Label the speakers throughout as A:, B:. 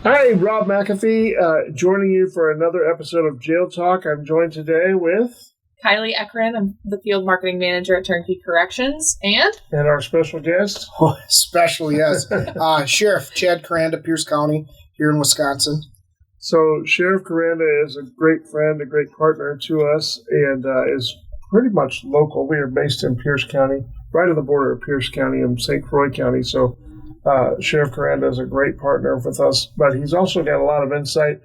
A: Hi, Rob McAfee, joining you for another episode of Jail Talk. I'm joined today with
B: Kylie Ekren. I'm the field marketing manager at Turnkey Corrections, and
A: our special guest.
C: Oh, special, yes. Sheriff Chad Koranda, Pierce County, here in Wisconsin.
A: So Sheriff Koranda is a great friend, a great partner to us, and is pretty much local. We are based in Pierce County, right on the border of Pierce County and St. Croix County. So Sheriff Koranda is a great partner with us, but he's also got a lot of insight.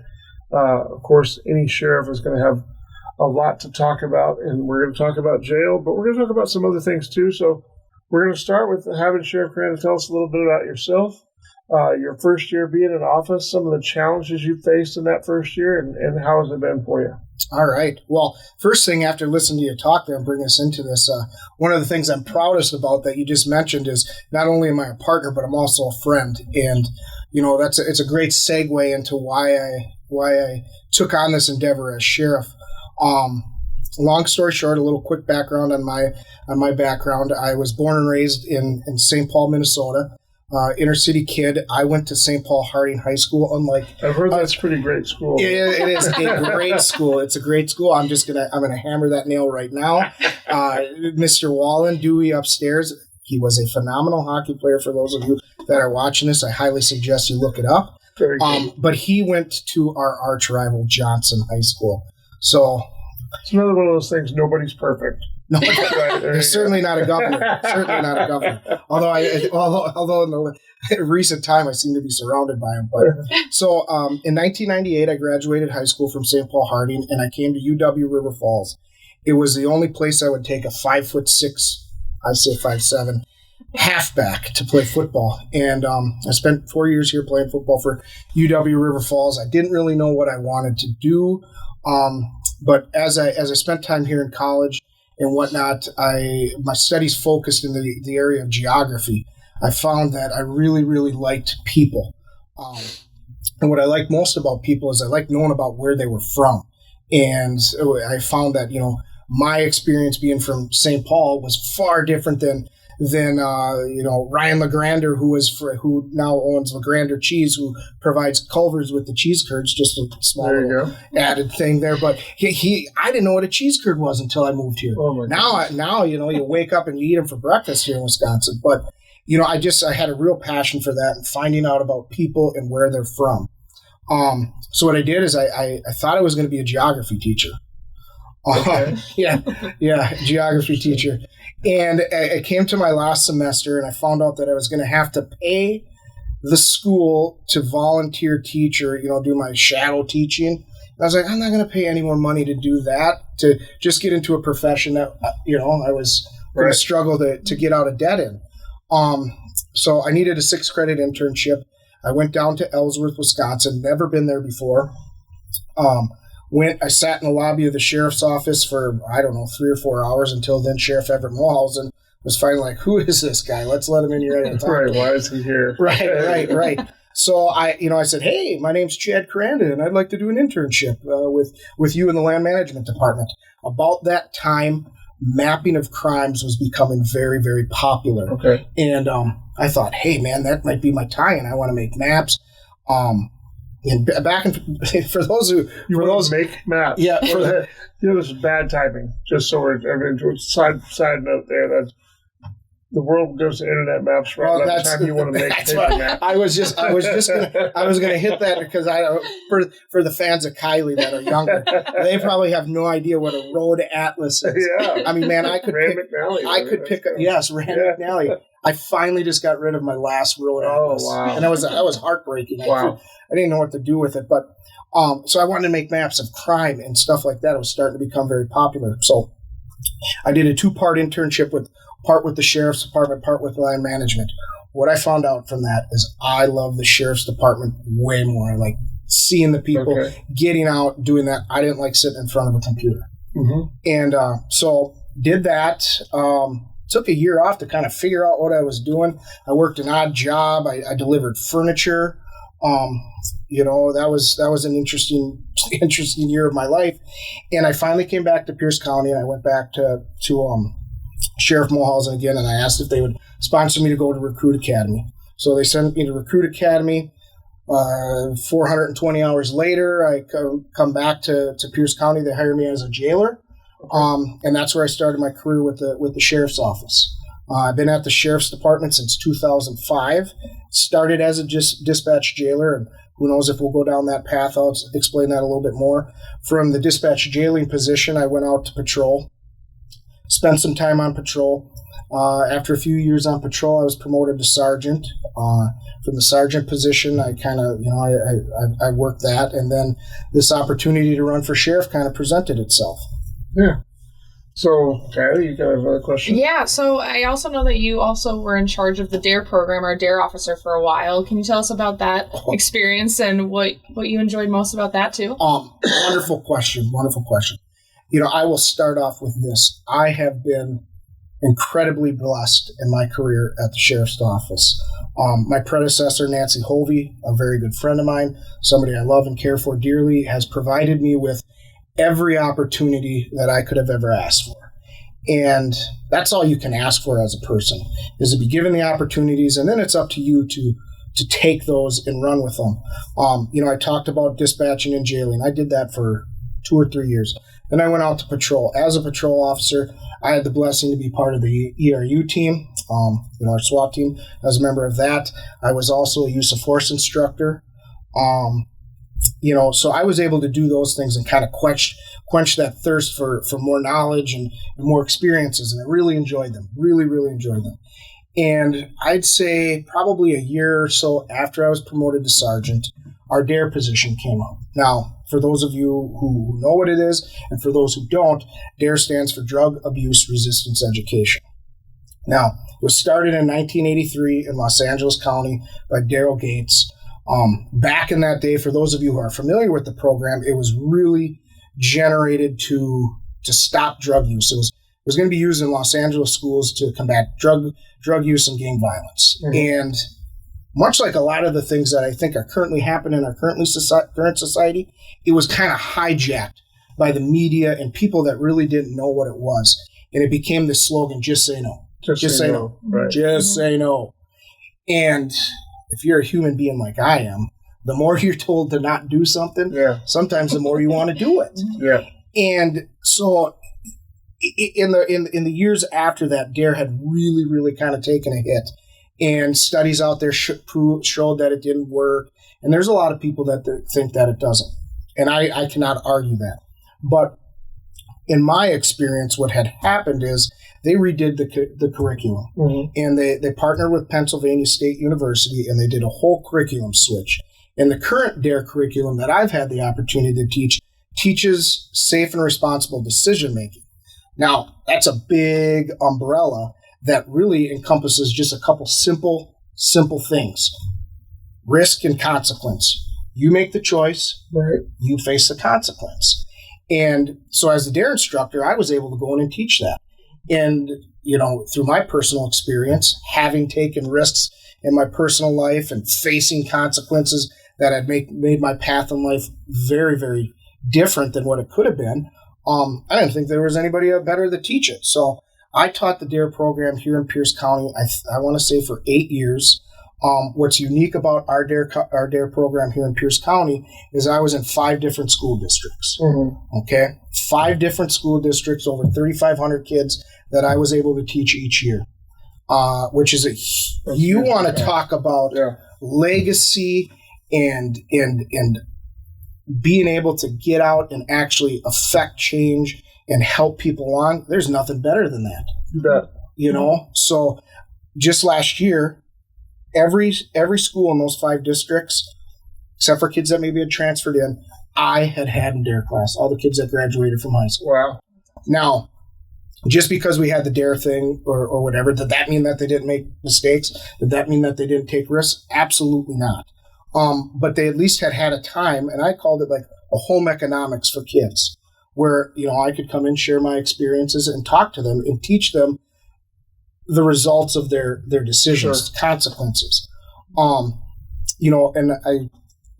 A: Of course, any sheriff is going to have a lot to talk about, and we're going to talk about jail, but we're going to talk about some other things too. So we're going to start with having Sheriff Koranda tell us a little bit about yourself, your first year being in office, some of the challenges you faced in that first year, and how has it been for you?
C: All right. Well, first thing after listening to you talk there and bring us into this, one of the things I'm proudest about that you just mentioned is not only am I a partner, but I'm also a friend. And, you know, it's a great segue into why I took on this endeavor as sheriff. Long story short, a little quick background on my background. I was born and raised in St. Paul, Minnesota. Inner city kid. I went to St. Paul Harding High School.
A: I've heard that's a pretty great school.
C: It is a great school. It's a great school. I'm gonna hammer that nail right now. Mr. Wallen, Dewey upstairs. He was a phenomenal hockey player. For those of you that are watching this, I highly suggest you look it up.
A: Very good.
C: But he went to our arch rival Johnson High School. So
A: it's another one of those things. Nobody's perfect.
C: No, there's certainly not a governor. Certainly not a governor. Although in the recent time I seem to be surrounded by him. But so in 1998 I graduated high school from St. Paul Harding, and I came to UW River Falls. It was the only place I would take a 5'6", I say 5'7", halfback to play football. And I spent 4 years here playing football for UW River Falls. I didn't really know what I wanted to do, but as I spent time here in college and whatnot, my studies focused in the area of geography. I found that I really, really liked people. And what I like most about people is I like knowing about where they were from. And I found that, you know, my experience being from St. Paul was far different than Ryan LeGrander, who now owns LeGrander Cheese, who provides Culver's with the cheese curds. Just a small added thing there. But I didn't know what a cheese curd was until I moved here.
A: Oh
C: now you know, you wake up and you eat them for breakfast here in Wisconsin. But you know, I had a real passion for that and finding out about people and where they're from. So what I did is I thought I was going to be a geography teacher.
A: Okay.
C: Geography teacher. And I came to my last semester and I found out that I was going to have to pay the school to volunteer teacher, you know, do my shadow teaching. And I was like, I'm not going to pay any more money to do that, to just get into a profession that, you know, I was going to struggle to get out of debt in. So I needed a 6-credit internship. I went down to Ellsworth, Wisconsin, never been there before. I sat in the lobby of the sheriff's office for, 3 or 4 hours until then Sheriff Everett Mulhausen was finally like, who is this guy? Let's let him in here.
A: Right, why is he here?
C: Right. So I said, hey, my name's Chad Koranda, and I'd like to do an internship with you in the land management department. About that time, mapping of crimes was becoming very, very popular.
A: Okay.
C: And I thought, hey, man, that might be my tie-in. I want to make maps. And for those who
A: make maps, this is bad typing. Just so side note there, that the world goes to internet maps right by the time you want to make paper maps.
C: I was gonna hit that because for the fans of Kylie that are younger, they probably have no idea what a road atlas is.
A: Yeah.
C: I mean, man, Rand McNally. I finally just got rid of my last road atlas.
A: Oh, wow.
C: And that was heartbreaking.
A: Wow.
C: I didn't know what to do with it, but so I wanted to make maps of crime and stuff like that. It was starting to become very popular. So I did a 2-part internship part with the sheriff's department, part with land management. What I found out from that is I love the sheriff's department way more. I like seeing the people, getting out, doing that. I didn't like sitting in front of a computer.
A: Mm-hmm.
C: And so did that. Took a year off to kind of figure out what I was doing. I worked an odd job. I delivered furniture. That was an interesting year of my life. And I finally came back to Pierce County, and I went back to Sheriff Mulhausen again, and I asked if they would sponsor me to go to Recruit Academy. So they sent me to Recruit Academy. 420 hours later, I come back to Pierce County. They hired me as a jailer, and that's where I started my career with the sheriff's office. I've been at the sheriff's department since 2005. Started as a dispatch jailer, and who knows if we'll go down that path. I'll explain that a little bit more. From the dispatch jailing position, I went out to patrol, spent some time on patrol. After a few years on patrol, I was promoted to sergeant. From the sergeant position, I kind of, I worked that, and then this opportunity to run for sheriff kind of presented itself.
A: Yeah. So, Kylie, you got another question?
B: Yeah, so I also know that you also were in charge of the DARE program, or DARE officer, for a while. Can you tell us about that experience and what you enjoyed most about that, too?
C: Wonderful question. I will start off with this. I have been incredibly blessed in my career at the sheriff's office. My predecessor, Nancy Hovey, a very good friend of mine, somebody I love and care for dearly, has provided me with every opportunity that I could have ever asked for. And that's all you can ask for as a person, is to be given the opportunities, and then it's up to you to take those and run with them. I talked about dispatching and jailing. I did that for 2 or 3 years. Then I went out to patrol. As a patrol officer, I had the blessing to be part of the ERU team, our SWAT team. As a member of that, I was also a use of force instructor. So I was able to do those things and kind of quench that thirst for more knowledge and more experiences, and I really enjoyed them. Really, really enjoyed them. And I'd say probably a year or so after I was promoted to sergeant, our DARE position came up. Now, for those of you who know what it is, and for those who don't, DARE stands for Drug Abuse Resistance Education. Now, it was started in 1983 in Los Angeles County by Daryl Gates. Back in that day, for those of you who are familiar with the program, it was really generated to stop drug use. It was going to be used in Los Angeles schools to combat drug use and gang violence. Mm-hmm. And much like a lot of the things that I think are currently happening in our current society, it was kind of hijacked by the media and people that really didn't know what it was. And it became this slogan, just say no. Just say no. Right. Just say no. And if you're a human being like I am, the more you're told to not do something, sometimes the more you want to do it.
A: Yeah.
C: And so in the years after that, DARE had really, really kind of taken a hit. And studies out there showed that it didn't work. And there's a lot of people that think that it doesn't. And I cannot argue that. But in my experience, what had happened is they redid the curriculum. Mm-hmm. And they partnered with Pennsylvania State University, and they did a whole curriculum switch. And the current DARE curriculum that I've had the opportunity to teach teaches safe and responsible decision-making. Now, that's a big umbrella that really encompasses just a couple simple things. Risk and consequence. You make the choice, right? You face the consequence. And so as the DARE instructor, I was able to go in and teach that. And, through my personal experience, having taken risks in my personal life and facing consequences that had made my path in life very, very different than what it could have been, I didn't think there was anybody better to teach it. So I taught the DARE program here in Pierce County, I want to say for 8 years. What's unique about our DARE program here in Pierce County is I was in 5 different school districts. Mm-hmm. Okay? 5 different school districts, over 3,500 kids that I was able to teach each year, which is you want to talk about legacy and being able to get out and actually affect change and help people along. There's nothing better than that.
A: You bet.
C: So just last year, every school in those 5 districts, except for kids that maybe had transferred in, I had in DARE class, all the kids that graduated from high school.
A: Wow.
C: Now, just because we had the DARE thing or whatever, did that mean that they didn't make mistakes? Did that mean that they didn't take risks? Absolutely not. But they at least had a time, and I called it like a home economics for kids, where, I could come in, share my experiences, and talk to them and teach them the results of their decisions, consequences. And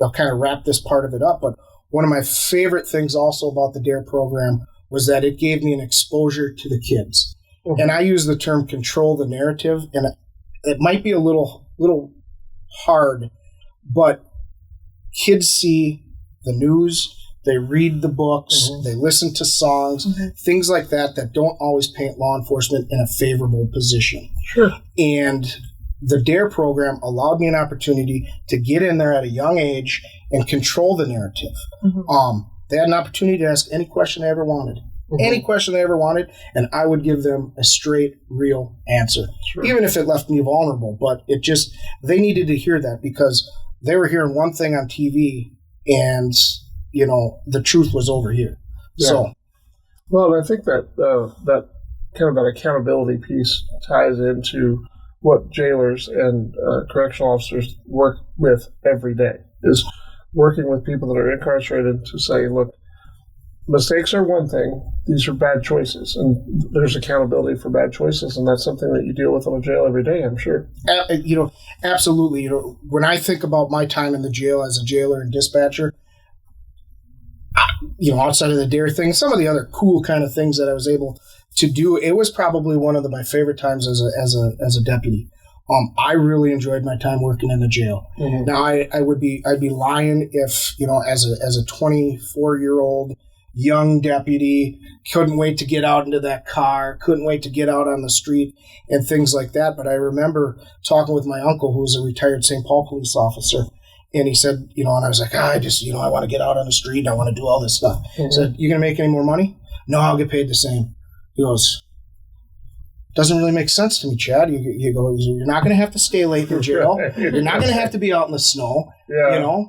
C: I'll kind of wrap this part of it up, but one of my favorite things also about the DARE program was that it gave me an exposure to the kids. Mm-hmm. And I use the term control the narrative, and it might be a little hard, but kids see the news, they read the books, they listen to songs, things like that don't always paint law enforcement in a favorable position.
A: Sure.
C: And the DARE program allowed me an opportunity to get in there at a young age and control the narrative. They had an opportunity to ask any question they ever wanted. Any question they ever wanted, and I would give them a straight, real answer. Sure. Even if it left me vulnerable. But they needed to hear that because they were hearing one thing on TV and, the truth was over here. Yeah. So,
A: well, I think that that kind of that accountability piece ties into what jailers and correctional officers work with every day, is working with people that are incarcerated to say, look, mistakes are one thing, these are bad choices, and there's accountability for bad choices, and that's something that you deal with in a jail every day, I'm sure.
C: Absolutely. When I think about my time in the jail as a jailer and dispatcher, outside of the DARE thing, some of the other cool kind of things that I was able to do, it was probably one of my favorite times as a deputy. I really enjoyed my time working in the jail. Now, I'd be lying if, as a 24-year-old young deputy, couldn't wait to get out into that car, couldn't wait to get out on the street and things like that. But I remember talking with my uncle, who was a retired St. Paul police officer, and he said, and I was like, I want to get out on the street, and I want to do all this stuff. He said, you going to make any more money? No, I'll get paid the same. He goes, doesn't really make sense to me, Chad. You go, you're not going to have to stay late in jail. You're not going to have to be out in the snow. Yeah.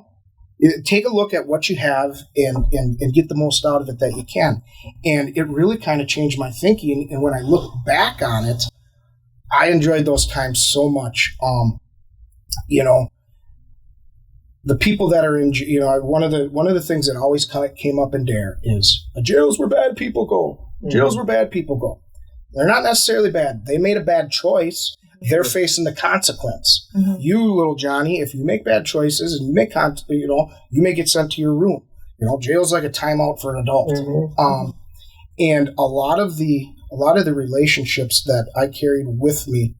C: Take a look at what you have and get the most out of it that you can. And it really kind of changed my thinking. And when I look back on it, I enjoyed those times so much. The people that are in, one of the things that always came up in DARE is jails where bad people go. Jails where bad people go. They're not necessarily bad. They made a bad choice. They're facing the consequence. You, little Johnny, if you make bad choices and you make you may get sent to your room. Jail's like a timeout for an adult. And a lot of the relationships that I carried with me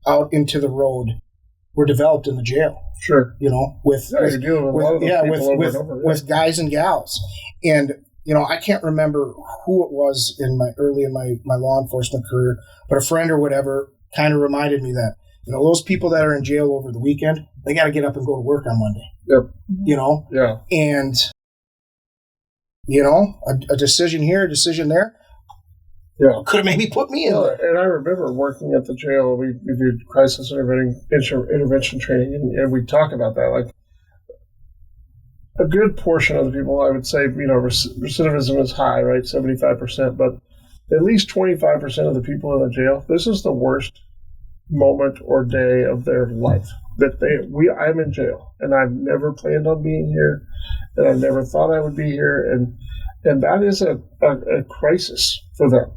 C: out into the road were developed in the jail. Sure. With guys and gals. And I can't remember who it was in my law enforcement career, but a friend or whatever kind of reminded me that, those people that are in jail over the weekend, they got to get up and go to work on Monday. Yep. Yeah. And, a decision here, a decision there, could have maybe put me in there.
A: And I remember working at the jail, we did crisis intervention training, and we talk about that. Like, a good portion of the people, I would say, recidivism is high, right, 75%, but at least 25% of the people in the jail, this is the worst moment or day of their life. I'm in jail, and I've never planned on being here, and I never thought I would be here, and that is a crisis for them.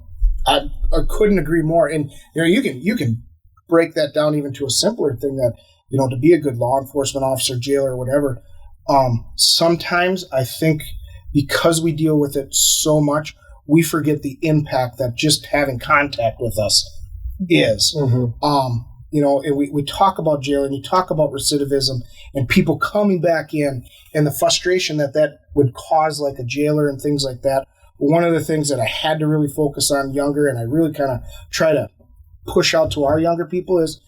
C: I couldn't agree more. And you can break that down even to a simpler thing that, to be a good law enforcement officer, jailer, or whatever. Sometimes I think because we deal with it so much, we forget the impact that just having contact with us is. And we talk about jail and you talk about recidivism and people coming back in and the frustration that would cause like a jailer and things like that. But one of the things that I had to really focus on younger, and I really kind of try to push out to our younger people is,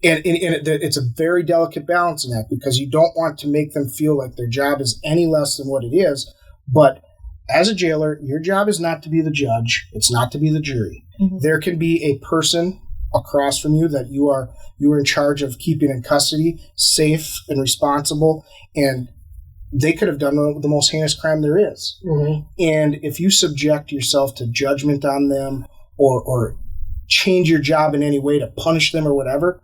C: and it's a very delicate balance in that, because you don't want to make them feel like their job is any less than what it is. But as a jailer, your job is not to be the judge. It's not to be the jury. There can be a person across from you that you are in charge of keeping in custody, safe and responsible, and they could have done the most heinous crime there is. And if you subject yourself to judgment on them or change your job in any way to punish them or whatever,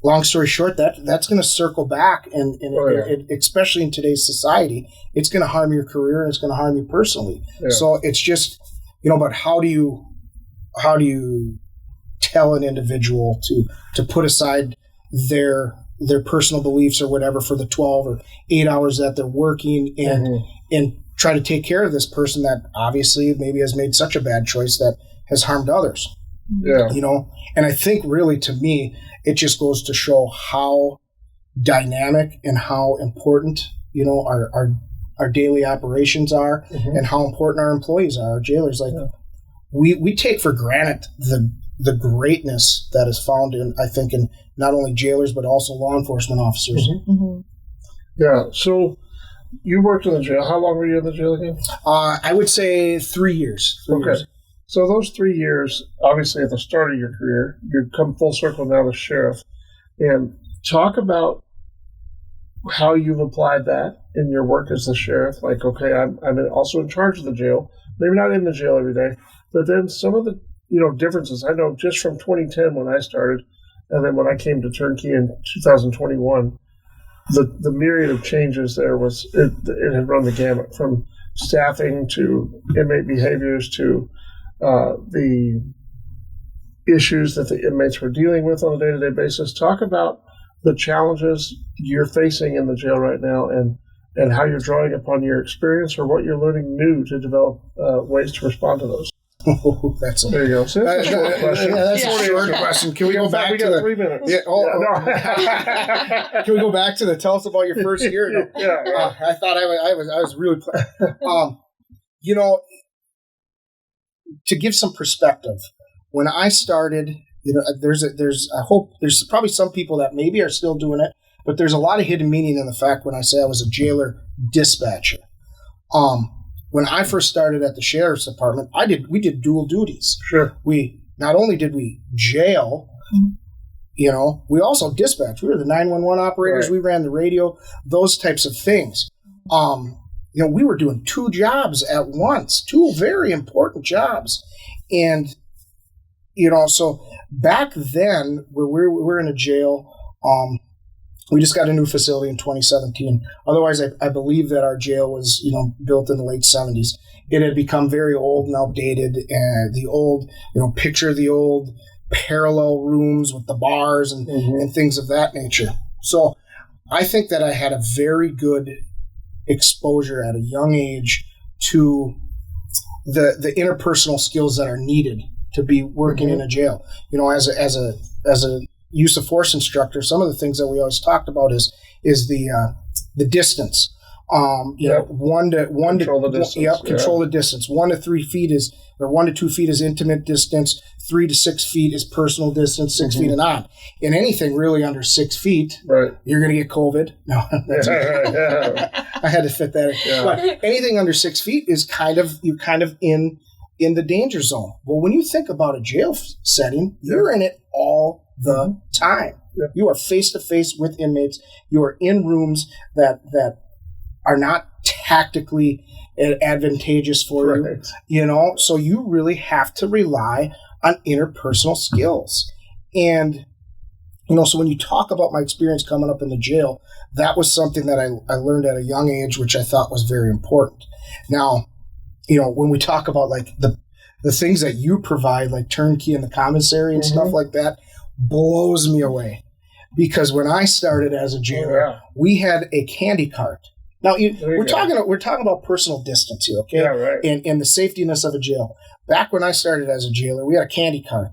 C: long story short, that's going to circle back, and especially in today's society, it's going to harm your career and it's going to harm you personally. So it's just, but how do you tell an individual to put aside their personal beliefs or whatever for the 12 or 8 hours that they're working and try to take care of this person that obviously maybe has made such a bad choice that has harmed others. And I think really, to me, it just goes to show how dynamic and how important, our daily operations are, and how important our employees are, our jailers. Like, we take for granted the greatness that is found in not only jailers, but also law enforcement officers.
A: Yeah. So you worked in the jail. How long were you in the jail again?
C: I would say 3 years.
A: Okay. So those 3 years, obviously at the start of your career, you come full circle now to sheriff. And talk about how you've applied that in your work as the sheriff. Like, okay, I'm also in charge of the jail. Maybe not in the jail every day, but then some of the differences. I know just from 2010 when I started, and then when I came to Turnkey in 2021, the myriad of changes there it had run the gamut, from staffing to inmate behaviors to the issues that the inmates were dealing with on a day-to-day basis. Talk about the challenges you're facing in the jail right now, and how you're drawing upon your experience or what you're learning new to develop ways to respond to those.
C: There
A: you go. So that's a short question.
C: That's a short question. Can we go back to the
A: 3 minutes?
C: Yeah, Can we go back to tell us about your first year? No. I thought I was really to give some perspective. When I started, I hope there's probably some people that maybe are still doing it, but there's a lot of hidden meaning in the fact when I say I was a jailer dispatcher. When I first started at the sheriff's department, we did dual duties.
A: Sure.
C: We not only did we jail, we also dispatched. We were the 911 operators. Right. We ran the radio, those types of things. We were doing 2 jobs at once, 2 very important jobs. And, so back then, where we're in a jail, we just got a new facility in 2017. Otherwise, I believe that our jail was, built in the late 70s. It had become very old and outdated. And the old, picture the old parallel rooms with the bars and things of that nature. So I think that I had a very good exposure at a young age to the interpersonal skills that are needed to be working in a jail. As a use of force instructor, some of the things that we always talked about is the distance. Control the distance. Control the distance. 1 to 3 feet 1 to 2 feet is intimate distance. 3 to 6 feet is personal distance. 6 feet and on. And anything really under 6 feet,
A: right, you're
C: going to get COVID. No, that's I had to fit that in. Yeah. But anything under 6 feet is you're kind of in the danger zone. Well, when you think about a jail setting, you're in it all the time. Yep. You are face to face with inmates. You are in rooms that are not tactically advantageous for you. So you really have to rely on interpersonal skills. And so when you talk about my experience coming up in the jail, that was something that I learned at a young age, which I thought was very important. Now, when we talk about like the things that you provide, like turnkey and the commissary and stuff like that, blows me away. Because when I started as a jailer, we had a candy cart. Now we're talking about personal distance here, okay?
A: Yeah, right.
C: And the safetiness of a jail. Back when I started as a jailer, we had a candy cart,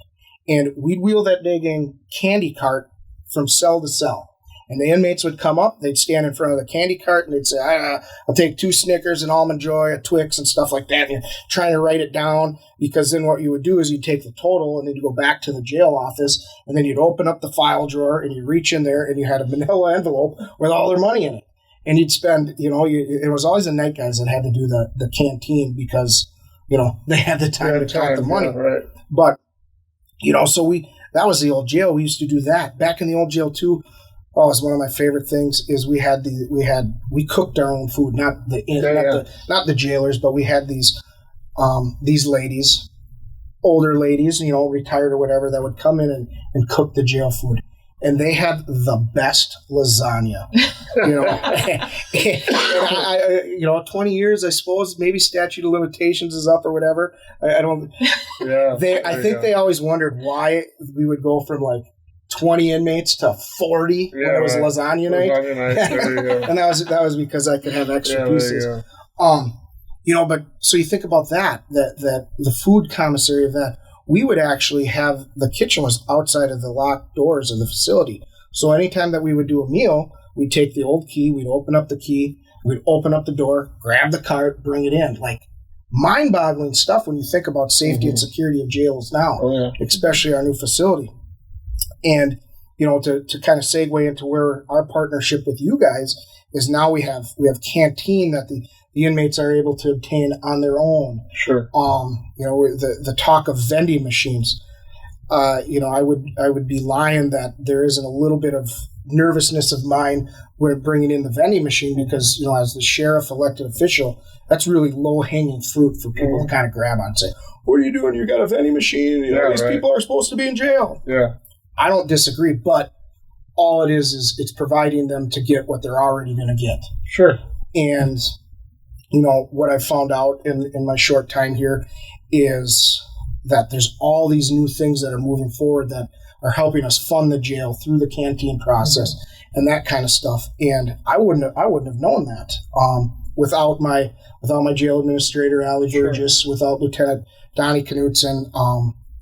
C: and we'd wheel that dang candy cart from cell to cell. And the inmates would come up, they'd stand in front of the candy cart, and they'd say, I'll take 2 Snickers, an Almond Joy, a Twix, and stuff like that. And you're trying to write it down, because then what you would do is you'd take the total, and then you'd go back to the jail office, and then you'd open up the file drawer, and you'd reach in there, and you had a manila envelope with all their money in it. And you'd spend, it was always the night guys that had to do the canteen, because, they had the time to count the money.
A: Yeah, right.
C: But, so that was the old jail. We used to do that. Back in the old jail, too, it's one of my favorite things is we cooked our own food, not the jailers, but we had these ladies, older ladies, retired or whatever, that would come in and cook the jail food. And they had the best lasagna, and 20 years, I suppose, maybe statute of limitations is up or whatever. I don't. Yeah. I think they always wondered why we would go from like 20 inmates to 40 when it was lasagna night. And that was because I could have extra pieces. But so you think about that the food commissary of that. We would actually have, the kitchen was outside of the locked doors of the facility. So anytime that we would do a meal, we'd take the old key, we'd open up the key, we'd open up the door, grab the cart, bring it in. Like, mind-boggling stuff when you think about safety and security of jails now, especially our new facility. And, you know, to kind of segue into where our partnership with you guys is, now we have canteen that the inmates are able to obtain on their own.
A: Sure.
C: You know, the talk of vending machines. You know, I would be lying that there isn't a little bit of nervousness of mine when bringing in the vending machine, because, you know, as the sheriff elected official, that's really low-hanging fruit for people to kind of grab on and say, what are you doing? You got a vending machine? You know, these people are supposed to be in jail.
A: Yeah.
C: I don't disagree, but all it is it's providing them to get what they're already going to get.
A: Sure.
C: And, you know, what I've found out in my short time here is that there's all these new things that are moving forward that are helping us fund the jail through the canteen process and that kind of stuff. And I wouldn't have known that without my jail administrator, Allie Burgess, without Lieutenant Donnie Knutson.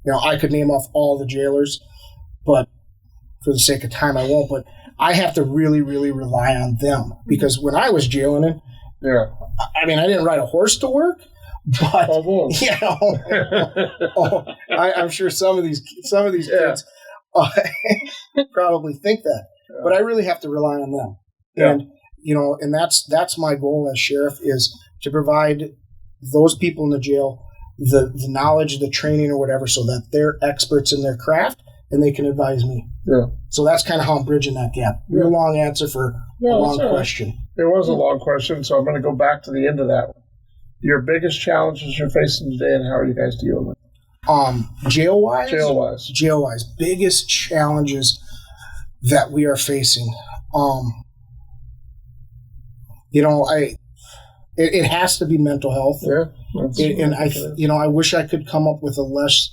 C: You know, I could name off all the jailers, but for the sake of time, I won't. But I have to really, really rely on them, because when I was jailing it, I mean, I didn't ride a horse to work, but you know, I'm sure some of these kids probably think that, but I really have to rely on them. And you know, and that's my goal as sheriff, is to provide those people in the jail the knowledge, the training, or whatever, so that they're experts in their craft and they can advise me. Yeah. So that's kind of how I'm bridging that gap. Real long answer for a long question.
A: It was a long question, so I'm going to go back to the end of that one. Your biggest challenges you're facing today, and how are you guys dealing with it? Jail-wise. Biggest challenges that we are facing. You know, it has to be mental health. Yeah. I wish I could come up with a less,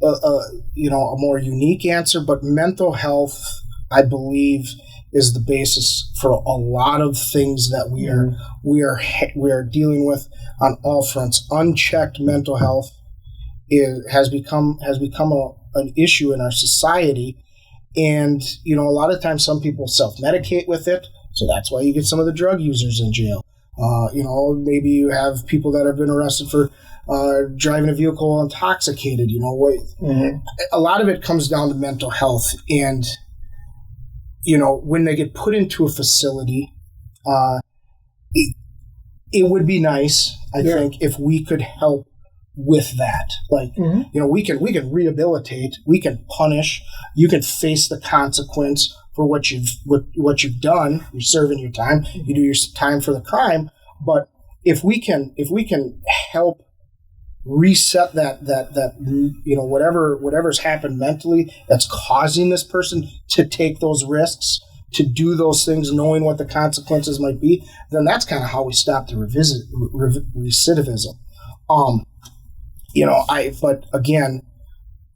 A: a more unique answer, but mental health, I believe, is the basis for a lot of things that we are dealing with on all fronts. Unchecked mental health has become an issue in our society, and you know, a lot of times some people self-medicate with it, so that's why you get some of the drug users in jail. You know, maybe you have people that have been arrested for driving a vehicle intoxicated. You know, a lot of it comes down to mental health. And, you know, when they get put into a facility, it would be nice, I think, if we could help with that. Like, you know, we can rehabilitate, we can punish, you can face the consequence for what you've done. You're serving your time. You do your time for the crime. But if we can help reset that you know, whatever's happened mentally that's causing this person to take those risks, to do those things, knowing what the consequences might be, then that's kind of how we stop the recidivism. You know, but again,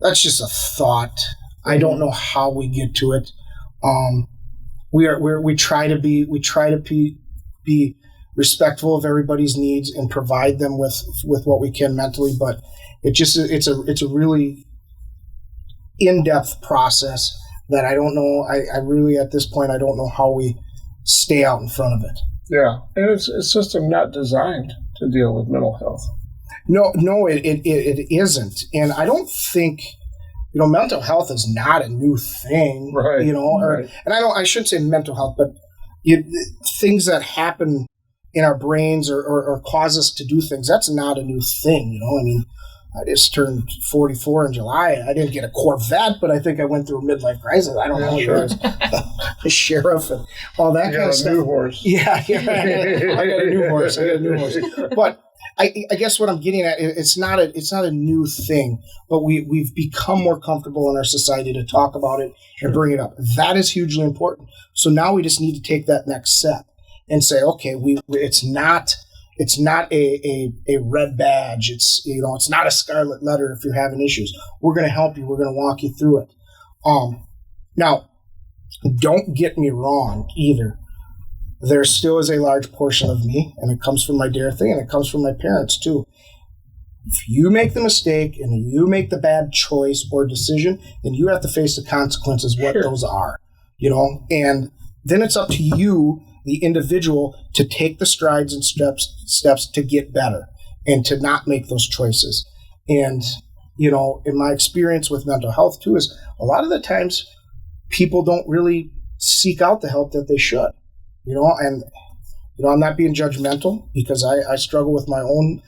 A: that's just a thought. I don't know how we get to it. We try to be respectful of everybody's needs and provide them with what we can mentally, but it's a really in-depth process that I don't know. I really, at this point, I don't know how we stay out in front of it. Yeah, and it's a system not designed to deal with mental health. No, it isn't, and I don't think. You know, mental health is not a new thing, right? You know, and I shouldn't say mental health, but things that happen in our brains or cause us to do things, that's not a new thing, you know. I mean, I just turned 44 in July. I didn't get a Corvette, but I think I went through a midlife crisis. I don't know. Sure. The sheriff and all that kind of stuff. New horse. Yeah. I got a new horse. But I guess what I'm getting at, it's not a new thing, but we've become more comfortable in our society to talk about it and bring it up. That is hugely important. So now we just need to take that next step and say, okay, it's not a red badge. It's not a scarlet letter if you're having issues. We're going to help you. We're going to walk you through it. Now, don't get me wrong either. There still is a large portion of me, and it comes from my DARE thing, and it comes from my parents too. If you make the mistake and you make the bad choice or decision, then you have to face the consequences, what those are.
C: and then it's up to you, the individual, to take the strides and steps to get better and to not make those choices. And, in my experience with mental health too, is a lot of the times people don't really seek out the help that they should, and, I'm not being judgmental because I struggle with my own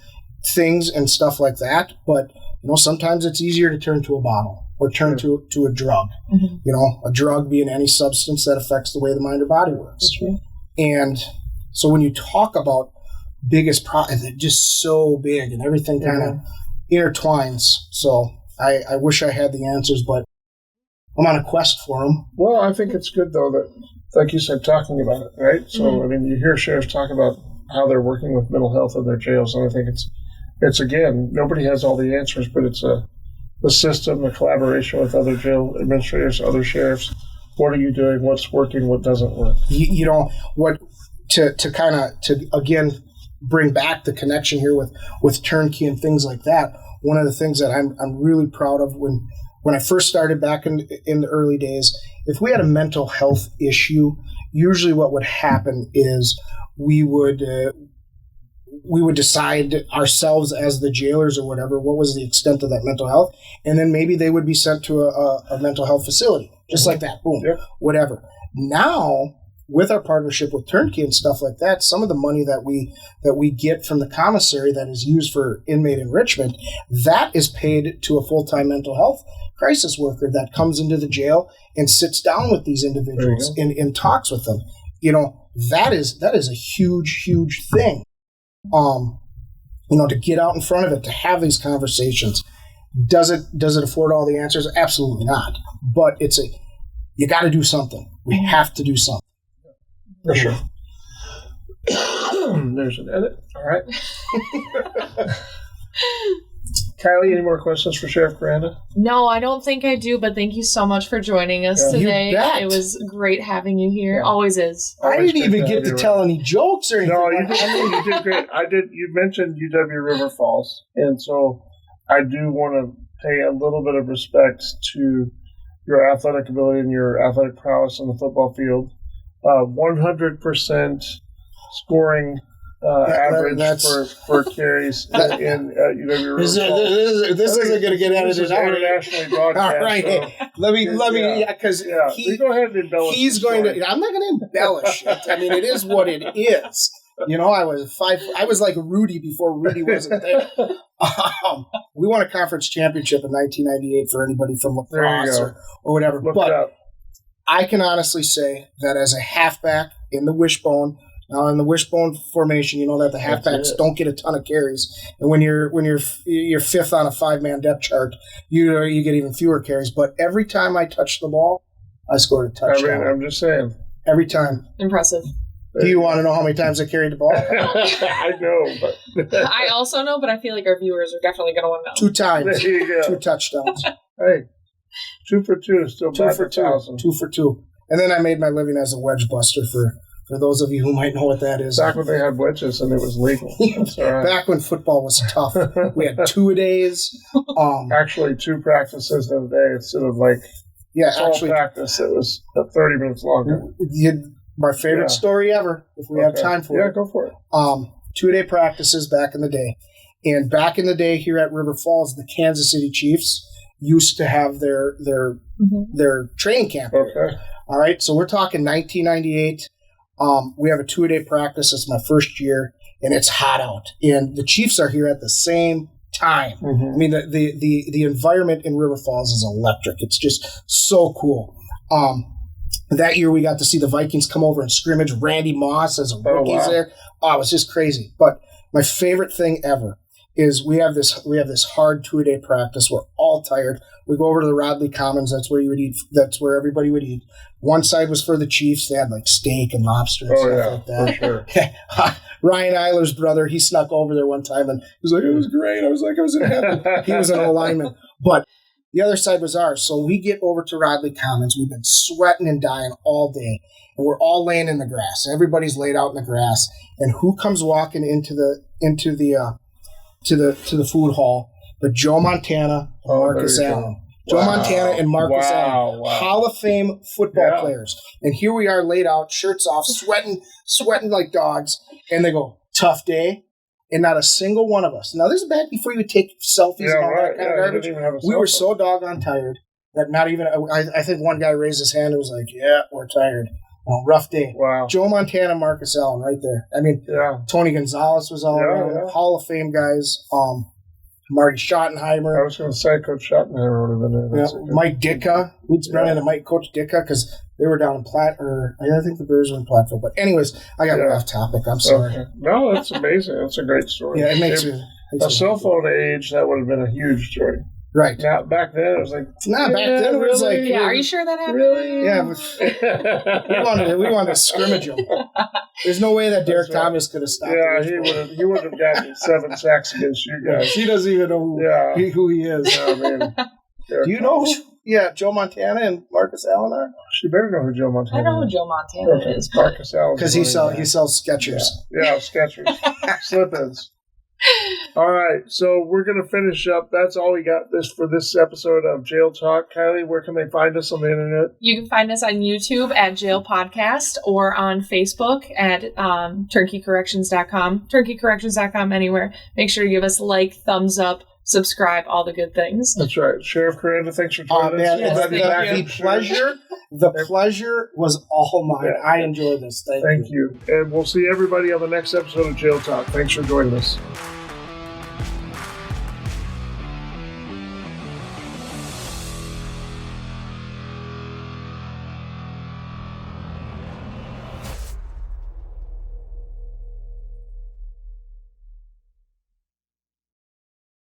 C: things and stuff like that. But, sometimes it's easier to turn to a bottle or turn to a drug, a drug being any substance that affects the way the mind or body works. And so when you talk about biggest problems, they're just so big and everything kind of intertwines. So I wish I had the answers, but I'm on a quest for them.
A: Well, I think it's good, though, that, like you said, talking about it, right? So, I mean, you hear sheriffs talk about how they're working with mental health in their jails, and I think it's again, nobody has all the answers, but it's the system, the collaboration with other jail administrators, other sheriffs. What are you doing? What's working? What doesn't work?
C: What to again bring back the connection here with turnkey and things like that. One of the things that I'm really proud of when I first started back in the early days, if we had a mental health issue, usually what would happen is we would decide ourselves as the jailers or whatever, what was the extent of that mental health, and then maybe they would be sent to a mental health facility, just like that, boom, whatever. Now, with our partnership with Turnkey and stuff like that, some of the money that we get from the commissary that is used for inmate enrichment, that is paid to a full-time mental health crisis worker that comes into the jail and sits down with these individuals and talks with them. That is a huge, huge thing. To get out in front of it, to have these conversations. Does it afford all the answers? Absolutely not. But you got to do something. We have to do something.
A: For sure. There's an edit. All right. Kylie, any more questions for Sheriff Koranda?
B: No, I don't think I do, but thank you so much for joining us today. It was great having you here. Always is.
C: I didn't even get to tell any jokes or anything.
A: No, you did great. You mentioned UW River Falls, and so I do want to pay a little bit of respect to your athletic ability and your athletic prowess on the football field. 100% scoring average for carries in UW River.
C: This isn't going to get edited out.
A: Internationally broadcast.
C: All right,
A: so,
C: let me, because
A: you go ahead and embellish.
C: He's going to. I'm not going to embellish it. I mean, it is what it is. I was like Rudy before Rudy wasn't there. We won a conference championship in 1998 for anybody from lacrosse or whatever.
A: Look it up.
C: I can honestly say that as a halfback in the wishbone. Now, in the wishbone formation, you know that the halfbacks don't get a ton of carries, and when you're fifth on a 5-man depth chart, you get even fewer carries. But every time I touched the ball, I scored a touchdown.
A: I'm just saying.
C: Every time.
B: Impressive.
C: Do you want to know how many times I carried the ball?
A: I know, but
B: I also know, but I feel like our viewers are definitely going to want to know.
C: 2 times.
A: There you go.
C: 2 touchdowns.
A: Hey, 2 for 2 is still
C: 2 for 2. 2 for 2. And then I made my living as a wedge buster for those of you who might know what that is.
A: Back when they had wedges and it was legal. That's all right.
C: Back when football was tough. We had 2-a-days.
A: Actually, 2 practices in a day instead of practice. It was 30 minutes longer.
C: My favorite story ever, if we have time for it.
A: Yeah, go for it.
C: 2-a-day practices back in the day. And back in the day here at River Falls, the Kansas City Chiefs used to have their training camp.
A: Okay.
C: All right, so we're talking 1998. We have a 2-a-day practice. It's my first year, and it's hot out. And the Chiefs are here at the same time. Mm-hmm. I mean, the environment in River Falls is electric. It's just so cool. That year we got to see the Vikings come over and scrimmage. Randy Moss as a rookie there. Oh, it was just crazy. But my favorite thing ever is we have this hard 2-a-day practice. We're all tired. We go over to the Rodley Commons. That's where you would eat. That's where everybody would eat. One side was for the Chiefs. They had like steak and lobster and stuff like that.
A: For sure.
C: Ryan Eiler's brother, he snuck over there one time and he was like, "It was great." I was like, "I was in heaven." He was an O-lineman. But the other side was ours. So we get over to Rodley Commons. We've been sweating and dying all day. And we're all laying in the grass. Everybody's laid out in the grass. And who comes walking into the food hall but Joe Montana and Marcus Allen. Joe Montana and Marcus Allen.
A: Wow.
C: Hall of Fame football players. And here we are laid out, shirts off, sweating like dogs. And they go, tough day. And not a single one of us. Now, this is back before you would take selfies and all that kind of garbage. We were so doggone tired that not even, I think one guy raised his hand and was like, yeah, we're tired. Rough day.
A: Wow.
C: Joe Montana, Marcus Allen right there. I mean, Tony Gonzalez was all around.
A: Yeah.
C: Hall of Fame guys. Marty Schottenheimer.
A: I was going to say Coach Schottenheimer would have been there.
C: Mike Ditka. We'd run into Coach Ditka because they were down in I think the Bears were in Platteville. But anyways, I got off topic. I'm sorry.
A: Okay. No, that's amazing. That's a great story.
C: Yeah, it makes you...
A: A cell phone age, that would have been a huge story.
C: Right.
A: Now, back then, it was like...
C: back then it was like...
B: Yeah, are you sure that happened?
A: Really?
C: Yeah. we wanted to scrimmage him. There's no way that Derek Thomas could have stopped him.
A: Yeah, he would have gotten 7 sacks against you guys.
C: He doesn't even know who he is.
A: I mean,
C: do you know who Joe Montana and Marcus Allen are?
A: She better know who Joe Montana is.
B: I know who Joe Montana is.
A: Marcus Allen.
C: Because he sells Skechers.
A: Yeah, Skechers. Slip-ins. All right, so we're going to finish up. That's all we got for this episode of Jail Talk. Kylie, where can they find us on the internet? You
B: can find us on YouTube at Jail Podcast or on Facebook at turnkeycorrections.com. Turnkeycorrections.com, anywhere. Make sure to give us thumbs up, subscribe, all the good things. That's right. Sheriff Koranda, thanks for joining us. Yes,
C: the pleasure was all mine. Yeah. I enjoyed this. Thank you.
A: And we'll see everybody on the next episode of Jail Talk. Thanks for joining us.